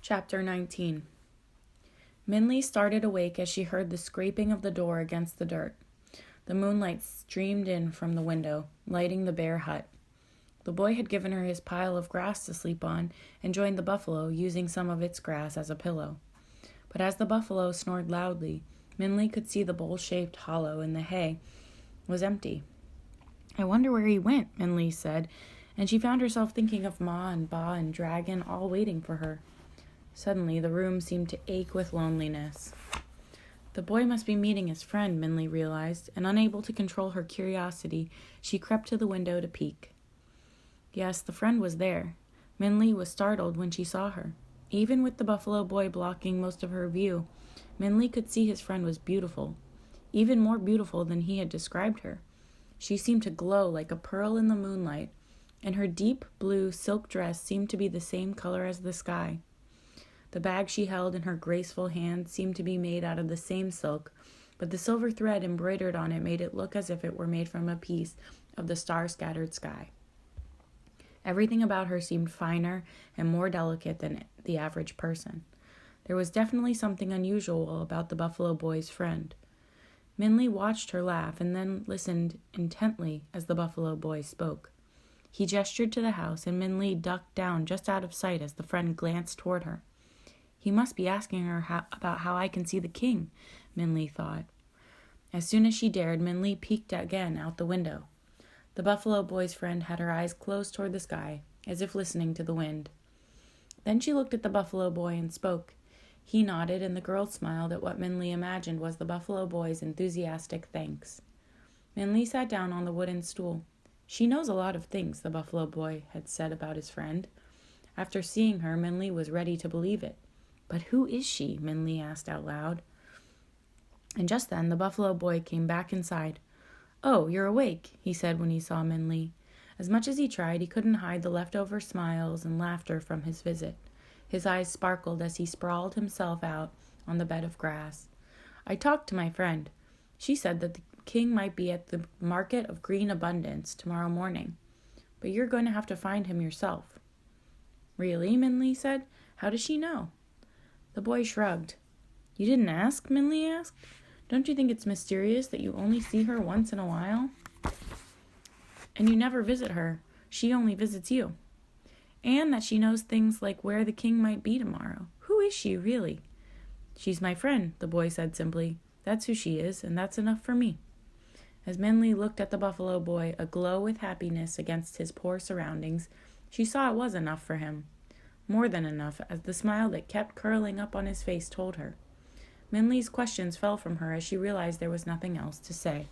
Chapter 19. Minli started awake as she heard the scraping of the door against the dirt. The moonlight streamed in from the window, lighting the bare hut. The boy had given her his pile of grass to sleep on and joined the buffalo, using some of its grass as a pillow. But as the buffalo snored loudly, Minli could see the bowl-shaped hollow in the hay was empty. "I wonder where he went," Minli said, and she found herself thinking of Ma and Ba and Dragon all waiting for her. Suddenly, the room seemed to ache with loneliness. The boy must be meeting his friend, Minli realized, and unable to control her curiosity, she crept to the window to peek. Yes, the friend was there. Minli was startled when she saw her. Even with the buffalo boy blocking most of her view, Minli could see his friend was beautiful, even more beautiful than he had described her. She seemed to glow like a pearl in the moonlight, and her deep blue silk dress seemed to be the same color as the sky. The bag she held in her graceful hand seemed to be made out of the same silk, but the silver thread embroidered on it made it look as if it were made from a piece of the star-scattered sky. Everything about her seemed finer and more delicate than the average person. There was definitely something unusual about the buffalo boy's friend. Minli watched her laugh and then listened intently as the buffalo boy spoke. He gestured to the house, and Minli ducked down just out of sight as the friend glanced toward her. "He must be asking her about how I can see the king," Minli thought. As soon as she dared, Minli peeked again out the window. The buffalo boy's friend had her eyes closed toward the sky, as if listening to the wind. Then she looked at the buffalo boy and spoke. He nodded, and the girl smiled at what Minli imagined was the buffalo boy's enthusiastic thanks. Minli sat down on the wooden stool. "She knows a lot of things," the buffalo boy had said about his friend. After seeing her, Minli was ready to believe it. "But who is she?" Minli asked out loud. And just then the buffalo boy came back inside. "Oh, you're awake," he said when he saw Minli. As much as he tried, he couldn't hide the leftover smiles and laughter from his visit. His eyes sparkled as he sprawled himself out on the bed of grass. "I talked to my friend. She said that the king might be at the Market of Green Abundance tomorrow morning. But you're going to have to find him yourself." "Really?" Minli said. "How does she know?" The boy shrugged. "You didn't ask?" Minli asked. "Don't you think it's mysterious that you only see her once in a while? And you never visit her. She only visits you. And that she knows things like where the king might be tomorrow. Who is she, really?" "She's my friend," the boy said simply. "That's who she is, and that's enough for me." As Minli looked at the buffalo boy, aglow with happiness against his poor surroundings, she saw it was enough for him. More than enough, as the smile that kept curling up on his face told her. Minli's questions fell from her as she realized there was nothing else to say.